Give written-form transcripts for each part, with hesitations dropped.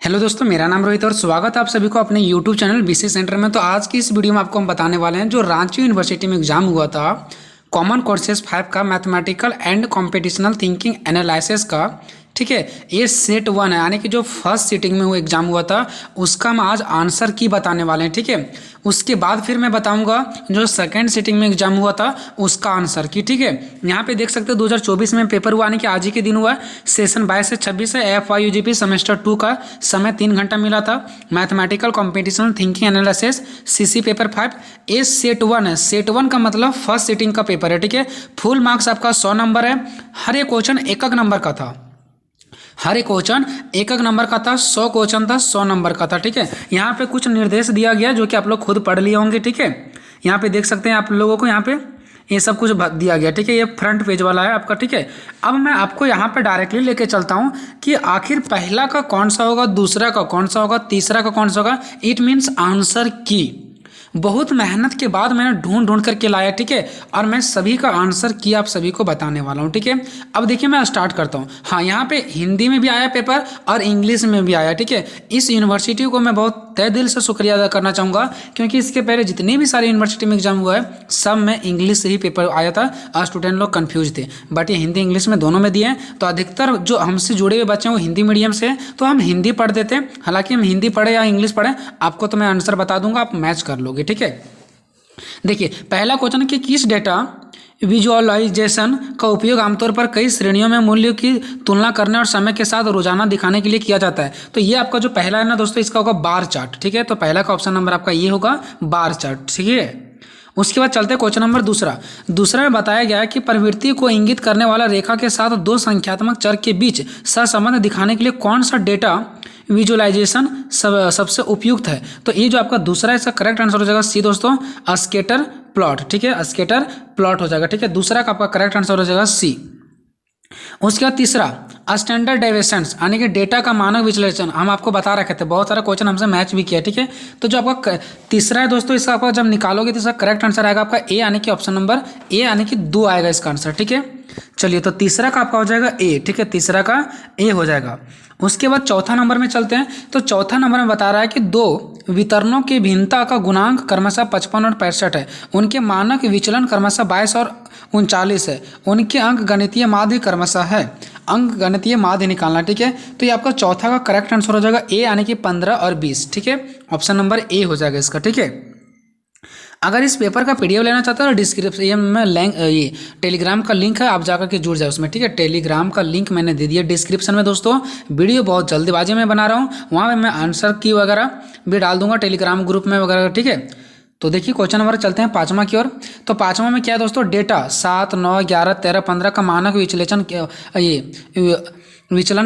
Hello दोस्तों, मेरा नाम रोहित और स्वागत है आप सभी को अपने यूट्यूब चैनल बीसी सेंटर में। तो आज की इस वीडियो में आपको हम बताने वाले हैं जो रांची यूनिवर्सिटी में एग्जाम हुआ था कॉमन कोर्सेज 5 का mathematical and computational thinking analysis का। ठीक है, ये सेट 1 है, यानी कि जो फर्स्ट सीटिंग में वो एग्जाम हुआ था उसका हम आज आंसर की बताने वाले हैं। ठीक है, उसके बाद फिर मैं बताऊंगा जो सेकंड सीटिंग में एग्जाम हुआ था उसका आंसर की। ठीक है, यहाँ पे देख सकते हो 2024 में पेपर हुआ, यानी कि आज ही के दिन हुआ है। सेशन 22 से 26 है। FYUGP सेमेस्टर 2 का समय 3 घंटा मिला था। Mathematical computational thinking analysis CC paper 5 ये सेट 1 है। सेट 1 का मतलब फर्स्ट सीटिंग का पेपर है। ठीक है, फुल मार्क्स आपका 100 नंबर है। हर एक क्वेश्चन एक नंबर का था, हर एक क्वेश्चन एक नंबर का था। 100 क्वेश्चन था, 100 नंबर का था। ठीक है, यहाँ पे कुछ निर्देश दिया गया जो कि आप लोग खुद पढ़ लिए होंगे। ठीक है, यहाँ पे देख सकते हैं आप लोगों को, यहाँ पे ये सब कुछ दिया गया। ठीक है, ये फ्रंट पेज वाला है आपका। ठीक है, अब मैं आपको यहाँ पे डायरेक्टली लेके चलता हूँ कि आखिर पहला का कौन सा होगा, दूसरा का कौन सा होगा, तीसरा का कौन सा होगा। इट मीन्स आंसर की बहुत मेहनत के बाद मैंने ढूंढ करके लाया। ठीक है, और मैं सभी का आंसर की आप सभी को बताने वाला हूँ। ठीक है, अब देखिए मैं स्टार्ट करता हूँ। हाँ, यहाँ पे हिंदी में भी आया पेपर और इंग्लिश में भी आया। ठीक है, इस यूनिवर्सिटी को मैं बहुत तहे दिल से शुक्रिया अदा करना चाहूँगा, क्योंकि इसके पहले जितने भी सारे यूनिवर्सिटी में एग्जाम हुआ है सब में इंग्लिश से ही पेपर आया था और स्टूडेंट लोग कन्फ्यूज थे। बट ये हिंदी इंग्लिश में दोनों में दिए हैं। तो अधिकतर जो हमसे जुड़े हुए बच्चे हैं वो हिंदी मीडियम से हैं, तो हम हिंदी पढ़ देते हैं। हालांकि हम हिंदी पढ़े या इंग्लिश पढ़ें, आपको तो मैं आंसर बता दूंगा, आप मैच कर लोगे। ठीक है, देखिए पहला क्वेश्चन कि किस डेटा विजुअलाइजेशन का उपयोग आमतौर पर कई श्रेणियों में मूल्य की तुलना करने और समय के साथ रोजाना दिखाने के लिए किया जाता है। तो ये आपका जो पहला है ना दोस्तों, इसका होगा बार चार्ट। ठीक है, तो पहला का ऑप्शन नंबर आपका ये होगा बार चार्ट। ठीक है, उसके बाद चलते हैं क्वेश्चन नंबर दूसरा में बताया गया है कि प्रवृत्ति को इंगित करने वाला रेखा के साथ दो संख्यात्मक चर के बीच सहसंबंध दिखाने के लिए कौन सा डेटा विजुअलाइजेशन सबसे उपयुक्त है। तो ये जो आपका दूसरा है इसका करेक्ट आंसर हो जाएगा सी दोस्तों, स्कैटर प्लॉट। ठीक है, स्कैटर प्लॉट हो जाएगा। ठीक है, दूसरा का आपका करेक्ट आंसर हो जाएगा सी। उसके बाद तीसरा स्टैंडर्ड डेविएशंस, यानी कि डेटा का मानक विश्लेषण। हम आपको बता रखे थे, बहुत सारा क्वेश्चन हमसे मैच भी किया। ठीक है, तो जो आपका तीसरा है दोस्तों, इसका आपका जब निकालोगे तो इसका करेक्ट आंसर आएगा आपका ए, यानी कि ऑप्शन नंबर ए, यानी कि 2 आएगा इसका आंसर। ठीक है, चलिए तो तीसरा का आपका हो जाएगा ए। ठीक है, तीसरा का ए हो जाएगा। उसके बाद चौथा नंबर में चलते हैं। तो चौथा नंबर में बता रहा है कि दो वितरणों की भिन्नता का गुणांक क्रमशः 55 और 65 है। उनके मानक विचलन क्रमशः 22 और 39 है। उनके अंक गणितीय माध्य क्रमशः है। अंक गणितीय माध्य निकालना। ठीक है, तो ये आपका चौथा का करेक्ट आंसर हो जाएगा ए, यानी कि 15 और 20। ठीक है, ऑप्शन नंबर ए हो जाएगा इसका। ठीक है, अगर इस पेपर का PDF लेना चाहते हो तो डिस्क्रिप्शन में ये टेलीग्राम का लिंक है, आप जाकर के जुड़ जाए उसमें। ठीक है, टेलीग्राम का लिंक मैंने दे दिया डिस्क्रिप्शन में दोस्तों। वीडियो बहुत जल्दीबाजी में बना रहा हूँ, वहाँ पे मैं आंसर की वगैरह भी डाल दूंगा टेलीग्राम ग्रुप में वगैरह। ठीक है, तो देखिए क्वेश्चन नंबर चलते हैं पाँचवा की ओर। तो पाँचवा में क्या है दोस्तों, डेटा 7, 9, 11, 13, 15 का मानक विचलन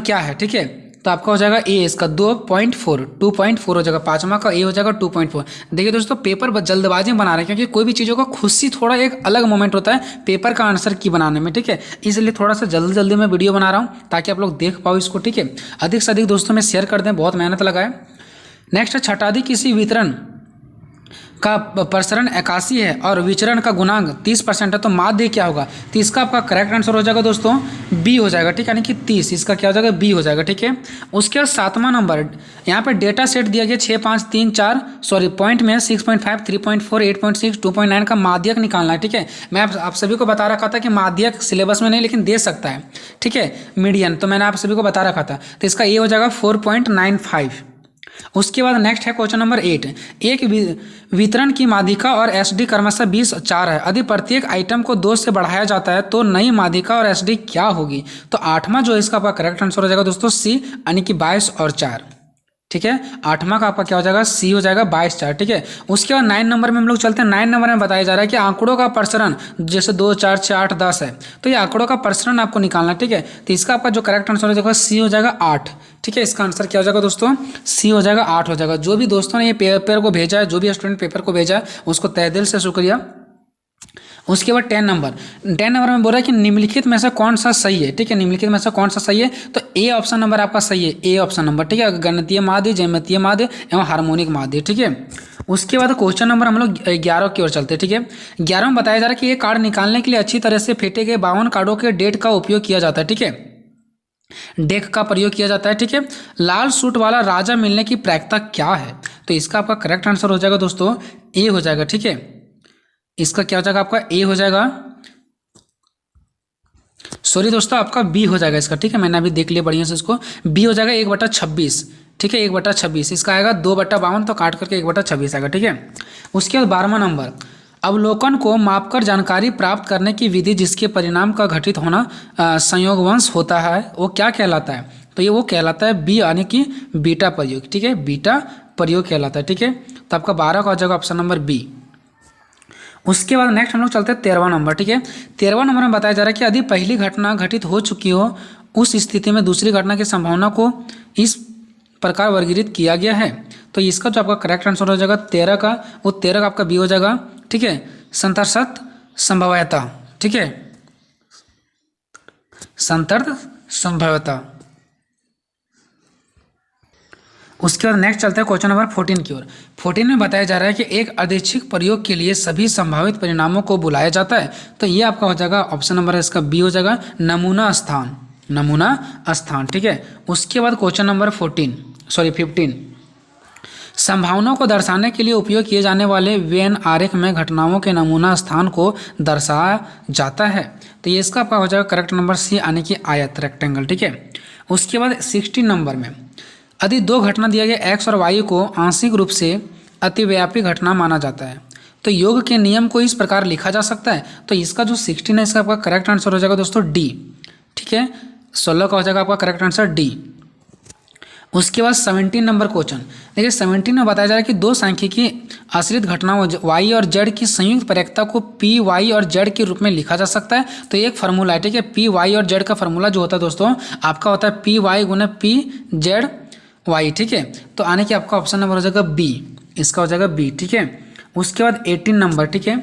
क्या है। ठीक है, तो आपका हो जाएगा ए, इसका 2.4 हो जाएगा। पाँचवा का ए हो जाएगा 2.4। देखिए दोस्तों, पेपर जल्दबाजी में बना रहे हैं, क्योंकि कोई भी चीज़ों का खुशी थोड़ा एक अलग मोमेंट होता है पेपर का आंसर की बनाने में। ठीक है, इसलिए थोड़ा सा जल्दी में वीडियो बना रहा हूँ ताकि आप लोग देख पाओ इसको। ठीक है, अधिक से अधिक दोस्तों में शेयर कर दें, बहुत मेहनत लगाए। नेक्स्ट है छठादी किसी वितरण का प्रसरण 81 है और विचरण का गुणांक 30% है, तो माध्य क्या होगा। तो इसका आपका करेक्ट आंसर हो जाएगा दोस्तों बी हो जाएगा। ठीक है, यानी कि 30, इसका क्या हो जाएगा बी हो जाएगा। ठीक है, उसके बाद सातवां नंबर यहाँ पे डेटा सेट दिया गया 6, 5, 3, 4 पॉइंट में 6.5, 3.4, 8.6, 2.9 का माध्यक निकालना है। ठीक है, मैं आप सभी को बता रखा था कि माध्यक सिलेबस में नहीं लेकिन दे सकता है। ठीक है, मीडियन तो मैंने आप सभी को बता रखा था, तो इसका ये हो जाएगा 4.95। उसके बाद नेक्स्ट है क्वेश्चन नंबर 8। एक वितरण की माध्यिका और SD क्रमशः 20 और 4 है। यदि प्रत्येक आइटम को 2 से बढ़ाया जाता है तो नई माध्यिका और SD क्या होगी। तो आठवां जो है इसका आपका करेक्ट आंसर हो जाएगा दोस्तों सी, यानी कि 22 और 4। ठीक है, आठवां का आपका क्या हो जाएगा सी हो जाएगा 22, 4। ठीक है, उसके बाद 9 नंबर में हम लोग चलते हैं। 9 नंबर में बताया जा रहा है कि आंकड़ों का प्रसरण जैसे 2, 4, 6, 8, 10 है, तो ये आंकड़ों का प्रसरण आपको निकालना है। ठीक है, तो इसका आपका जो करेक्ट आंसर हो जाएगा सी हो जाएगा 8। ठीक है, इसका आंसर क्या हो जाएगा दोस्तों सी हो जाएगा 8 हो जाएगा। जो भी दोस्तों ने ये पेपर को भेजा है, जो भी स्टूडेंट पेपर को भेजा है, उसको तहे दिल से शुक्रिया। उसके बाद 10 नंबर में बोल रहा है कि निम्नलिखित में से कौन सा सही है। ठीक है, निम्नलिखित में से कौन सा सही है, तो ए ऑप्शन नंबर आपका सही है, ए ऑप्शन नंबर। ठीक है, गणितीय माध्य, ज्यामितीय माध्य एवं हार्मोनिक माध्य। ठीक है, उसके बाद क्वेश्चन नंबर हम लोग 11 की ओर चलते हैं। ठीक है, 11 में बताया जा रहा है कि ये कार्ड निकालने के लिए अच्छी तरह से फेंटे गए 52 कार्डों के डेट का उपयोग किया जाता है। ठीक है, डेक का प्रयोग किया जाता है, ठीक है। लाल सूट वाला राजा मिलने की प्रायिकता क्या है? तो इसका आपका करेक्ट आंसर हो जाएगा दोस्तों ए हो जाएगा, ठीक है। इसका क्या हो जाएगा आपका ए हो जाएगा, सॉरी दोस्तों आपका बी हो जाएगा इसका, ठीक है। मैंने अभी देख लिया बढ़िया से इसको, बी हो जाएगा 1/26, ठीक है। 1/26 इसका आएगा 2/52, तो काट करके 1/26 आएगा, ठीक है। उसके बाद 12वां नंबर, अवलोकन को मापकर जानकारी प्राप्त करने की विधि जिसके परिणाम का घटित होना संयोगवंश होता है वो क्या कहलाता है? तो ये वो कहलाता है बी यानी कि बीटा प्रयोग, ठीक है। बीटा प्रयोग कहलाता है, ठीक है। तो आपका 12 का हो जाएगा ऑप्शन नंबर बी। उसके बाद नेक्स्ट हम लोग चलते हैं 13वां नंबर, ठीक है। 13वां नंबर में बताया जा रहा है कि यदि पहली घटना घटित हो चुकी हो उस स्थिति में दूसरी घटना की संभावना को इस प्रकार वर्गीकृत किया गया है। तो इसका जो आपका करेक्ट आंसर हो जाएगा 13 का, वो 13 का आपका बी हो जाएगा, ठीक है। संतर्षत संभाव्यता, ठीक है, संतर्द संभाव्यता। उसके बाद नेक्स्ट चलता है क्वेश्चन नंबर 14 की ओर। 14 में बताया जा रहा है कि एक यादृच्छिक प्रयोग के लिए सभी संभावित परिणामों को बुलाया जाता है। तो ये आपका हो जाएगा ऑप्शन नंबर इसका बी हो जाएगा, नमूना स्थान, नमूना स्थान, ठीक है। उसके बाद क्वेश्चन नंबर 15 संभावनाओं को दर्शाने के लिए उपयोग किए जाने वाले वेन आरेख में घटनाओं के नमूना स्थान को दर्शाया जाता है। तो ये इसका आपका हो जाएगा करेक्ट नंबर सी यानी कि आयत, रेक्टेंगल, ठीक है। उसके बाद 16 नंबर में यदि दो घटना दिया गया एक्स और वाई को आंशिक रूप से अतिव्यापी घटना माना जाता है तो योग के नियम को इस प्रकार लिखा जा सकता है। तो इसका जो 16 है इसका आपका करेक्ट आंसर हो जाएगा दोस्तों डी, ठीक है। 16 का हो जाएगा आपका करेक्ट आंसर डी। उसके बाद 17 नंबर क्वेश्चन देखिए, 17 में बताया जा रहा है कि दो सांख्यिकी आश्रित घटनाओं वाई और जेड की संयुक्त प्रायिकता को पी वाई और जेड के रूप में लिखा जा सकता है। तो एक फार्मूला है, ठीक है। पी वाई और जेड का फार्मूला जो होता है दोस्तों आपका होता है पी वाई गुना पी जेड वाई, ठीक है। तो आने की आपका ऑप्शन नंबर हो जाएगा बी, इसका हो जाएगा बी, ठीक है। उसके बाद 18 नंबर, ठीक है।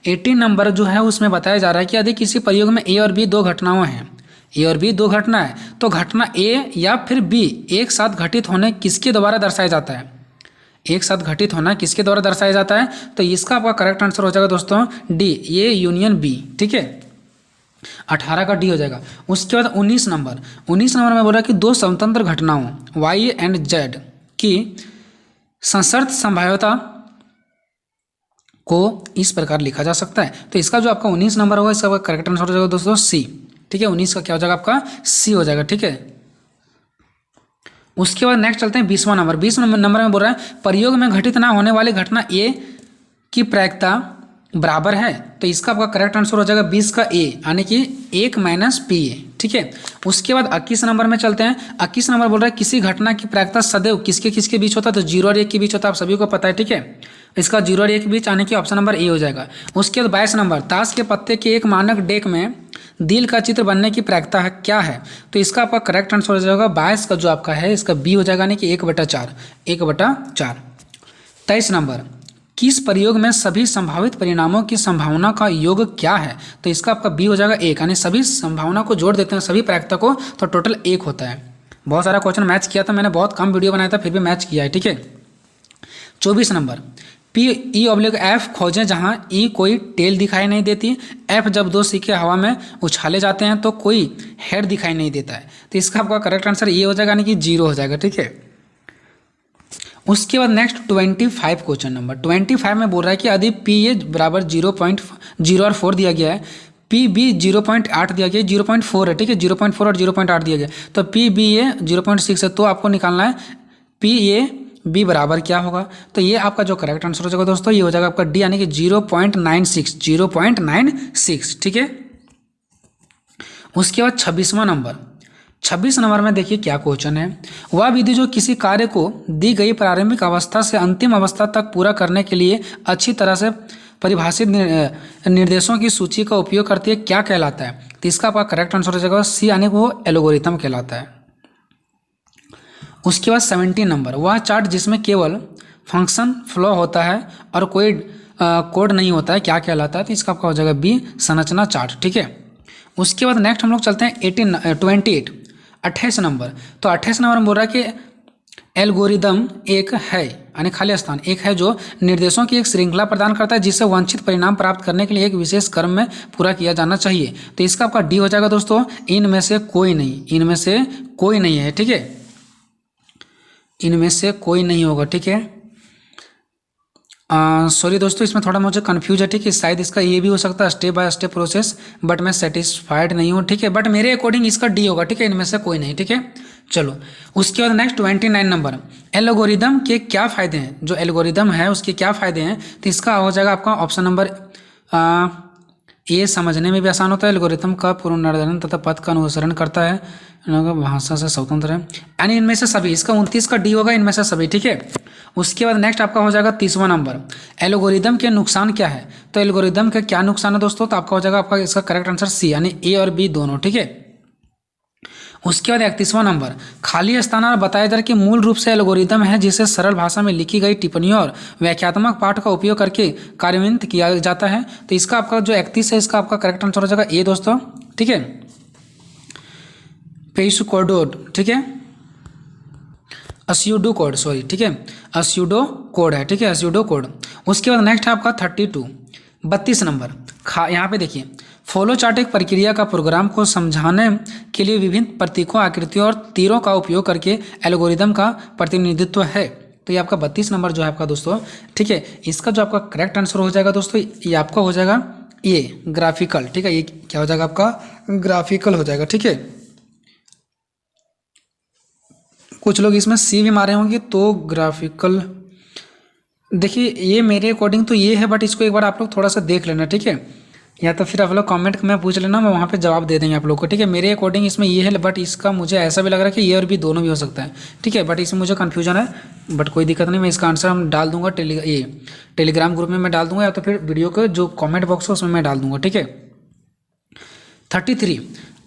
18 नंबर जो है उसमें बताया जा रहा है कि यदि किसी प्रयोग में ए और बी दो घटनाओं हैं, ए और बी दो घटना है, तो घटना ए या फिर बी एक साथ घटित होने किसके द्वारा दर्शाया जाता है? एक साथ घटित होना किसके द्वारा दर्शाया जाता है? तो इसका आपका करेक्ट आंसर हो जाएगा दोस्तों डी, ए यूनियन बी, ठीक है। 18 का डी हो जाएगा। उसके बाद 19 नंबर में बोल रहा है कि दो स्वतंत्र घटनाओं वाई एंड जेड की संशर्त संभाव्यता को इस प्रकार लिखा जा सकता है। तो इसका जो आपका 19 नंबर होगा इसका करेक्ट आंसर हो जाएगा दोस्तों सी, ठीक है। 19 का क्या हो जाएगा आपका सी हो जाएगा, ठीक है। उसके बाद नेक्स्ट चलते हैं 20वां नंबर। 20 नंबर में बोल रहा है प्रयोग में घटित ना होने वाली घटना ए की प्रायिकता बराबर है। तो इसका आपका करेक्ट आंसर हो जाएगा 20 का ए यानी कि 1 माइनस पी ए, ठीक है। उसके बाद 21 नंबर में चलते हैं। 21 नंबर बोल रहा है किसी घटना की प्रायिकता सदैव किसके किसके बीच होता है? तो 0 और 1 के बीच होता है, आप सभी को पता है, ठीक है। इसका 0 और 1 के बीच आने की ऑप्शन नंबर ए हो जाएगा। उसके बाद 22 नंबर ताश के पत्ते के एक मानक डेक में दिल का चित्र बनने की प्रायिकता है क्या है? तो इसका आपका करेक्ट आंसर हो जाएगा 22 का जो आपका है इसका बी हो जाएगा यानी कि 1/4, 1/4। 23 नंबर किस प्रयोग में सभी संभावित परिणामों की संभावना का योग क्या है? तो इसका आपका बी हो जाएगा 1 यानी सभी संभावना को जोड़ देते हैं सभी प्रायिकता को तो टोटल 1 होता है। बहुत सारा क्वेश्चन मैच किया था मैंने, बहुत कम वीडियो बनाया था फिर भी मैच किया है, ठीक है। 24 number P E oblique F खोजें जहां ई कोई टेल दिखाई नहीं देती, एफ जब दो सिक्के हवा में उछाले जाते हैं तो कोई हेड दिखाई नहीं देता है। तो इसका आपका करेक्ट आंसर ये हो जाएगा यानी कि 0 हो जाएगा, ठीक है। उसके बाद नेक्स्ट 25 क्वेश्चन नंबर 25 में बोल रहा है कि यदि पी ए बराबर 0.0 और 4 दिया गया है, पी बी 0.8 दिया गया है, 0.4 है, ठीक है। 0.4 और 0.8 दिया गया तो पी बी ए 0.6 है, तो आपको निकालना है पी ए बी बराबर क्या होगा। तो ये आपका जो करेक्ट आंसर हो जाएगा दोस्तों ये हो जाएगा आपका डी यानी कि 0.96, ठीक है। उसके बाद 26वां नंबर में देखिए क्या क्वेश्चन है। वह विधि जो किसी कार्य को दी गई प्रारंभिक अवस्था से अंतिम अवस्था तक पूरा करने के लिए अच्छी तरह से परिभाषित निर्देशों की सूची का उपयोग करती है क्या कहलाता है? तो इसका आपका करेक्ट आंसर हो जाएगा सी यानी वो एल्गोरिथम कहलाता है। उसके बाद 17 नंबर वह चार्ट जिसमें केवल फंक्शन फ्लो होता है और कोई कोड नहीं होता है क्या कहलाता है? तो इसका आपका हो जाएगा बी संरचना चार्ट, ठीक है। उसके बाद नेक्स्ट हम लोग चलते हैं 28 नंबर। तो 28 नंबर में बोल रहा है कि एल्गोरिदम एक है, यानी खाली स्थान एक है जो निर्देशों की एक श्रृंखला प्रदान करता है जिससे वांछित परिणाम प्राप्त करने के लिए एक विशेष क्रम में पूरा किया जाना चाहिए। तो इसका आपका डी हो जाएगा दोस्तों, इनमें से कोई नहीं, इनमें से कोई नहीं है, ठीक है, इनमें से कोई नहीं होगा, ठीक है। सॉरी दोस्तों, इसमें थोड़ा मुझे कंफ्यूज है, ठीक है, शायद इसका ये भी हो सकता है step by step process, but मैं सेटिस्फाइड नहीं हूँ, ठीक है, बट मेरे अकॉर्डिंग इसका डी होगा, ठीक है, इनमें से कोई नहीं, ठीक है। चलो उसके बाद नेक्स्ट 29 नंबर, एल्गोरिदम के क्या फ़ायदे हैं, जो एल्गोरिदम है उसके क्या फ़ायदे हैं, तो इसका हो जाएगा आपका ऑप्शन नंबर ये समझने में भी आसान होता है, एल्गोरिथम का पुनर्निर्धारण तथा पथ का अनुसरण करता है, भाषा से स्वतंत्र है, यानी इनमें से सभी, इसका 29 का डी होगा, इनमें से सभी, ठीक है। उसके बाद नेक्स्ट आपका हो जाएगा 30वां नंबर, एल्गोरिदम के नुकसान क्या है, तो एल्गोरिदम के क्या नुकसान है दोस्तों, तो आपका हो जाएगा आपका इसका करेक्ट आंसर सी, यानी ए और बी दोनों, ठीक है। उसके बाद 31वां नंबर, खाली स्थान और बताया जा कि मूल रूप से एल्गोरिदम है जिसे सरल भाषा में लिखी गई टिप्पणियों और व्याख्यात्मक पाठ का उपयोग करके कार्यान्वित किया जाता है। तो इसका आपका जो 31 है इसका आपका करेक्ट आंसर हो जाएगा ए दोस्तों, ठीक है, पेइसुकोडोड, ठीक है, अस्यूडो कोड, सॉरी, ठीक है, अस्यूडो कोड है, ठीक है, अस्यूडो कोड। उसके बाद नेक्स्ट है आपका 32 नंबर, यहाँ पे देखिए, फॉलो चार्ट एक प्रक्रिया का प्रोग्राम को समझाने के लिए विभिन्न प्रतीकों, आकृतियों और तीरों का उपयोग करके एल्गोरिदम का प्रतिनिधित्व है। तो ये आपका 32 नंबर जो है आपका दोस्तों, ठीक है, इसका जो आपका करेक्ट आंसर हो जाएगा दोस्तों, ये आपका हो जाएगा ये ग्राफिकल, ठीक है, ये क्या हो जाएगा आपका ग्राफिकल हो जाएगा, ठीक है। कुछ लोग इसमें सी भी मारे होंगे, तो ग्राफिकल, देखिए ये मेरे अकॉर्डिंग तो ये है, बट इसको एक बार आप लोग थोड़ा सा देख लेना, ठीक है, या तो फिर आप लोग कमेंट में पूछ लेना, मैं वहाँ पे जवाब दे देंगे आप लोग को, ठीक है। मेरे अकॉर्डिंग इसमें ये है, बट इसका मुझे ऐसा भी लग रहा है कि ये और भी दोनों भी हो सकता है, ठीक है, बट इसमें मुझे कन्फ्यूजन है, बट कोई दिक्कत नहीं, मैं इसका आंसर हम डाल दूंगा टेलीग्राम ग्रुप में मैं डाल दूंगा, या तो फिर वीडियो के जो कॉमेंट बॉक्स है उसमें मैं डाल दूंगा, ठीक है। 33,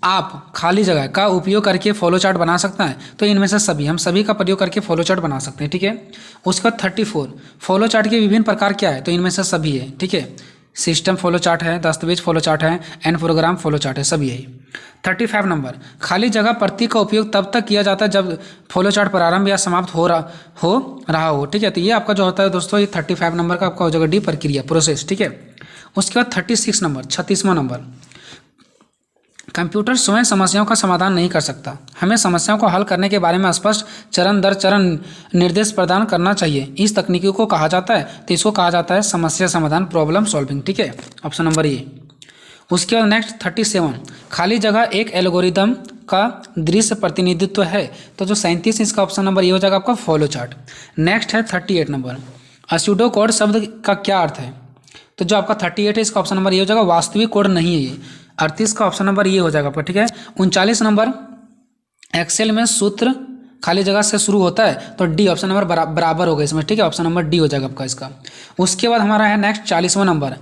आप खाली जगह का उपयोग करके फॉलो चार्ट बना सकते हैं, तो इनमें से सभी, हम सभी का प्रयोग करके फॉलो चार्ट बना सकते हैं, ठीक है। उसका 34, फॉलो चार्ट के विभिन्न प्रकार क्या है, तो इनमें से सभी है, ठीक है, सिस्टम फॉलो चार्ट है, दस्तावेज फॉलो चार्ट है, एंड प्रोग्राम फॉलो चार्ट है, सभी है। 35 नंबर, खाली जगह प्रतीक का उपयोग तब तक किया जाता है जब फॉलो चार्ट प्रारंभ या समाप्त हो रहा हो, ठीक है। तो ये आपका जो होता है दोस्तों, ये 35 नंबर का आपका हो जाएगा डी, प्रक्रिया, प्रोसेस, ठीक है। उसके बाद 36 नंबर, 36वां नंबर, कंप्यूटर स्वयं समस्याओं का समाधान नहीं कर सकता, हमें समस्याओं को हल करने के बारे में स्पष्ट चरण दर चरण निर्देश प्रदान करना चाहिए, इस तकनीकी को कहा जाता है, तो इसको कहा जाता है समस्या समाधान, प्रॉब्लम सॉल्विंग, ठीक है, ऑप्शन नंबर ए। उसके बाद नेक्स्ट 37, खाली जगह एक एल्गोरिदम का दृश्य प्रतिनिधित्व है, तो जो 37 इसका ऑप्शन नंबर ये हो जाएगा आपका फॉलो चार्ट। नेक्स्ट है 38 नंबर, अस्यूडो कोड शब्द का क्या अर्थ है, तो जो आपका 38 है इसका ऑप्शन नंबर ये हो जाएगा वास्तविक कोड नहीं है ये, 38 का ऑप्शन नंबर ये हो जाएगा आपका, ठीक है। 39 नंबर, एक्सेल में सूत्र खाली जगह से शुरू होता है, तो डी ऑप्शन नंबर बराबर होगा इसमें, ठीक है, ऑप्शन नंबर डी हो जाएगा आपका इसका। उसके बाद हमारा है नेक्स्ट 40वां नंबर,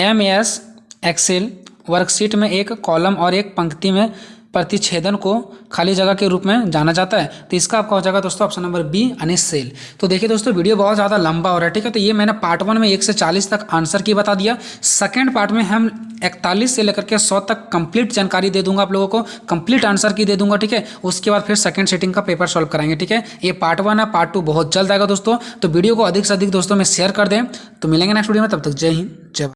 MS एक्सेल वर्कशीट में एक कॉलम और एक पंक्ति में प्रतिच्छेदन को खाली जगह के रूप में जाना जाता है, तो इसका आपका हो जाएगा दोस्तों ऑप्शन नंबर बी, यानी सेल। तो देखिए दोस्तों वीडियो बहुत ज़्यादा लंबा हो रहा है, ठीक है, तो ये मैंने पार्ट 1 में 1 से 40 तक आंसर की बता दिया, सेकंड पार्ट में हम 41 से लेकर के 100 तक कंप्लीट जानकारी दे दूंगा आप लोगों को, कंप्लीट आंसर की दे दूंगा, ठीक है। उसके बाद फिर सेकंड सेटिंग का पेपर सॉल्व कराएंगे, ठीक है। ये पार्ट 1 है, पार्ट 2 बहुत जल्द आएगा दोस्तों, तो वीडियो को अधिक से अधिक दोस्तों में शेयर कर दें। तो मिलेंगे नेक्स्ट वीडियो में, तब तक जय हिंद, जय भारत।